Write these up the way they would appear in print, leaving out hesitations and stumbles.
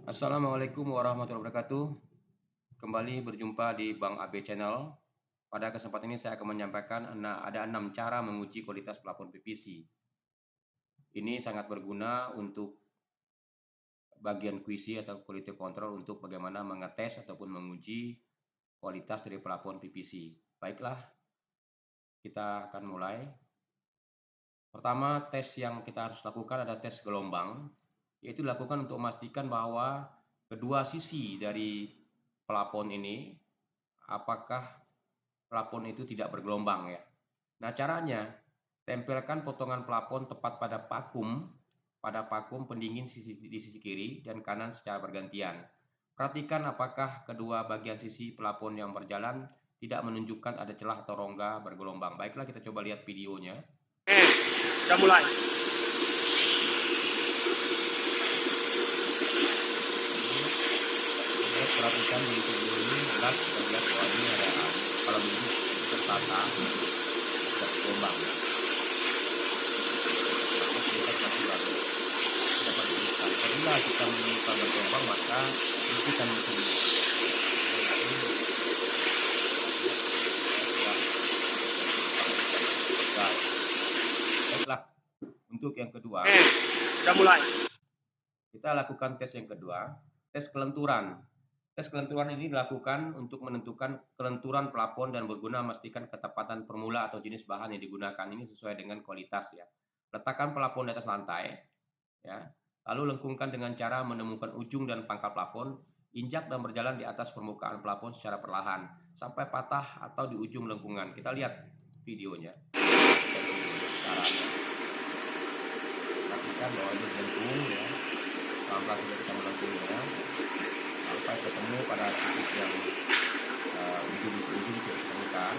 Assalamualaikum warahmatullahi wabarakatuh. Kembali berjumpa di Bang AB Channel. Pada kesempatan ini saya akan menyampaikan ada 6 cara menguji kualitas plafon PVC. Ini sangat berguna untuk bagian QC atau quality control untuk bagaimana mengetes ataupun menguji kualitas dari plafon PVC. Baiklah, kita akan mulai. Pertama, tes yang kita harus lakukan adalah tes gelombang, yaitu dilakukan untuk memastikan bahwa kedua sisi dari plafon ini apakah plafon itu tidak bergelombang ya. Nah, caranya tempelkan potongan plafon tepat pada pakum pendingin di sisi kiri dan kanan secara bergantian. Perhatikan apakah kedua bagian sisi plafon yang berjalan tidak menunjukkan ada celah atau rongga bergelombang. Baiklah, kita coba lihat videonya. Udah mulai. Perhatikan di video ini adalah kita lihat bahwa ini ada kalau begini tertata tidak gelombang. Kita kasih lalu dapat diberikan. Apabila kita menemukan bergelombang maka hentikan mesinnya. Baiklah, untuk yang kedua. Udah mulai. Kita lakukan tes yang kedua, tes kelenturan. Tes kelenturan ini dilakukan untuk menentukan kelenturan plafon dan berguna memastikan ketepatan formula atau jenis bahan yang digunakan ini sesuai dengan kualitas ya. Letakkan plafon di atas lantai ya. Lalu lengkungkan dengan cara menemukan ujung dan pangkal plafon, injak dan berjalan di atas permukaan plafon secara perlahan sampai patah atau di ujung lengkungan. Kita lihat videonya. Caranya. Perhatikan bahwa ini lengkung ya. Pelan-pelan sudah kita melengkungnya sampai ketemu pada titik yang ujung kita temukan.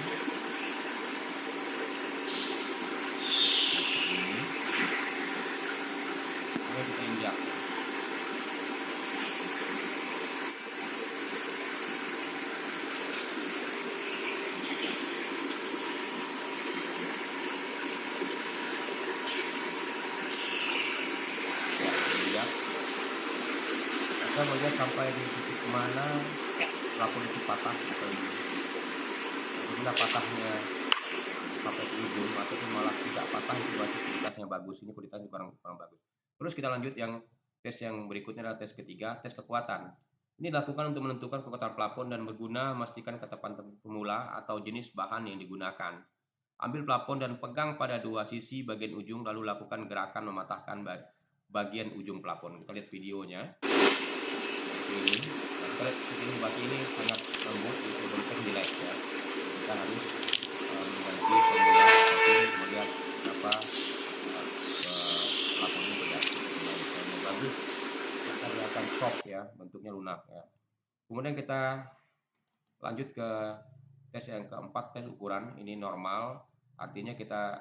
Ini kita injak. Kita melihat sampai di titik mana plafon itu patah atau ini. Apabila patahnya sampai ke ujung ataupun malah tidak patah itu berarti kualitasnya bagus. Ini kualitasnya kurang bagus. Terus kita lanjut yang tes yang berikutnya adalah tes ketiga, tes kekuatan. Ini dilakukan untuk menentukan kekuatan plafon dan berguna memastikan ketepatan formula atau jenis bahan yang digunakan. Ambil plafon dan pegang pada dua sisi bagian ujung lalu lakukan gerakan mematahkan bagian ujung plafon. Kita lihat videonya. Ini, nah, kita lihat sisi batu ini sangat lembut, itu bentuk nilai ya. Kita harus mengganti formula ataupun melihat apa plafon ini yang bagus. Kita kelihatan soft ya, bentuknya lunak ya. Kemudian kita lanjut ke tes yang keempat, tes ukuran. Ini normal, artinya kita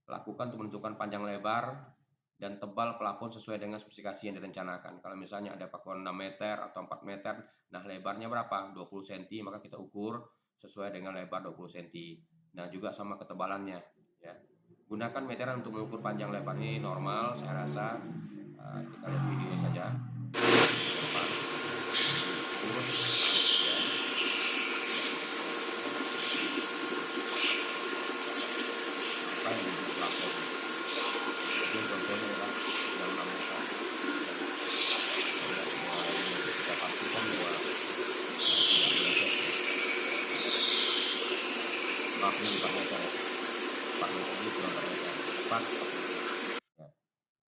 lakukan untuk menentukan panjang lebar dan tebal plafon sesuai dengan spesifikasi yang direncanakan. Kalau misalnya ada pakuan 6 meter atau 4 meter, nah lebarnya berapa? 20 cm, maka kita ukur sesuai dengan lebar 20 cm. Nah juga sama ketebalannya ya. Gunakan meteran untuk mengukur panjang lebar ini normal, saya rasa. Kita lihat video saja.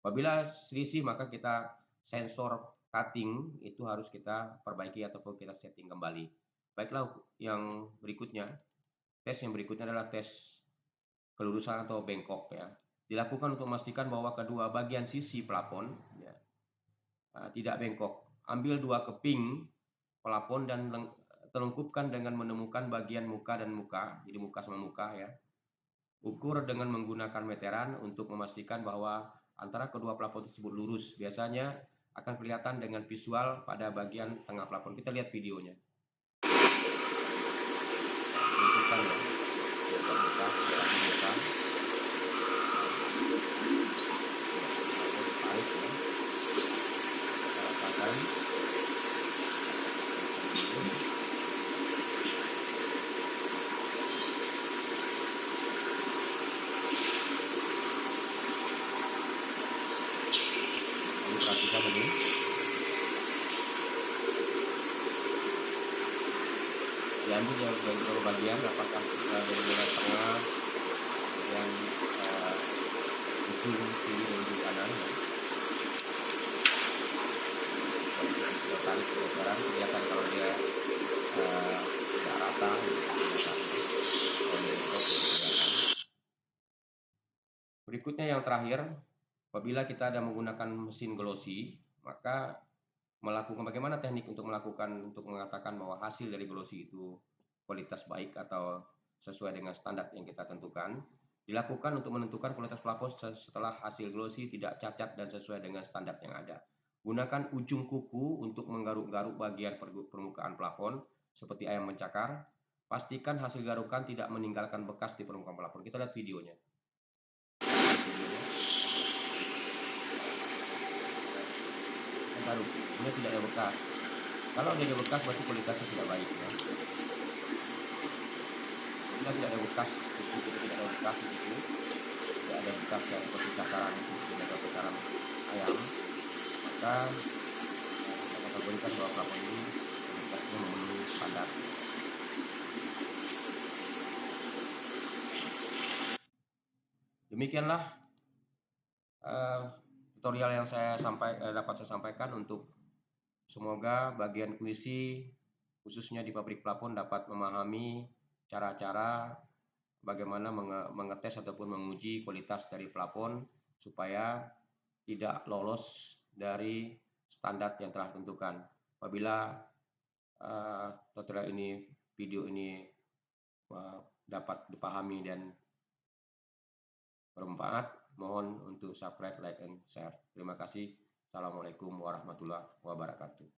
Apabila selisih maka kita sensor cutting itu harus kita perbaiki ataupun kita setting kembali. Baiklah, yang berikutnya, tes yang berikutnya adalah tes kelurusan atau bengkok ya. Dilakukan untuk memastikan bahwa kedua bagian sisi plafon ya, tidak bengkok. Ambil dua keping plafon dan telungkupkan dengan menemukan bagian muka dan muka, jadi muka sama muka ya. Ukur dengan menggunakan meteran untuk memastikan bahwa antara kedua plafon tersebut lurus. Biasanya akan kelihatan dengan visual pada bagian tengah plafon. Kita lihat videonya. Tentukan ya. Tarik ya. Kita rasakan. Ini perhatikan ini. Diambil dari beberapa bagian, apakah dari bagian tengah, bagian ujung kiri dan ujung kanan. Kita tarik ke kanan, kelihatan kalau dia tidak rata. Berikutnya yang terakhir, apabila kita ada menggunakan mesin glossy, maka melakukan bagaimana teknik untuk mengatakan bahwa hasil dari glossy itu kualitas baik atau sesuai dengan standar yang kita tentukan. Dilakukan untuk menentukan kualitas plafon setelah hasil glossy tidak cacat dan sesuai dengan standar yang ada. Gunakan ujung kuku untuk menggaruk-garuk bagian permukaan plafon seperti ayam mencakar. Pastikan hasil garukan tidak meninggalkan bekas di permukaan plafon. Kita lihat videonya. Garuk, ini tidak ada bekas. Kalau dia ada bekas berarti kualitasnya tidak baik. Ya. Bila tidak ada bekas, tidak ada bekas di situ, tidak ada bekas ya, seperti cakaran itu, tidak ada cakaran ayam, maka kita kategorikan bahwa plafon ini kualitasnya memenuhi standar. Demikianlah tutorial yang dapat saya sampaikan untuk semoga bagian QC khususnya di pabrik plafon dapat memahami cara-cara bagaimana mengetes ataupun menguji kualitas dari plafon supaya tidak lolos dari standar yang telah ditentukan. Apabila tutorial ini, video ini dapat dipahami dan bermanfaat, mohon untuk subscribe, like, and share. Terima kasih. Assalamualaikum warahmatullahi wabarakatuh.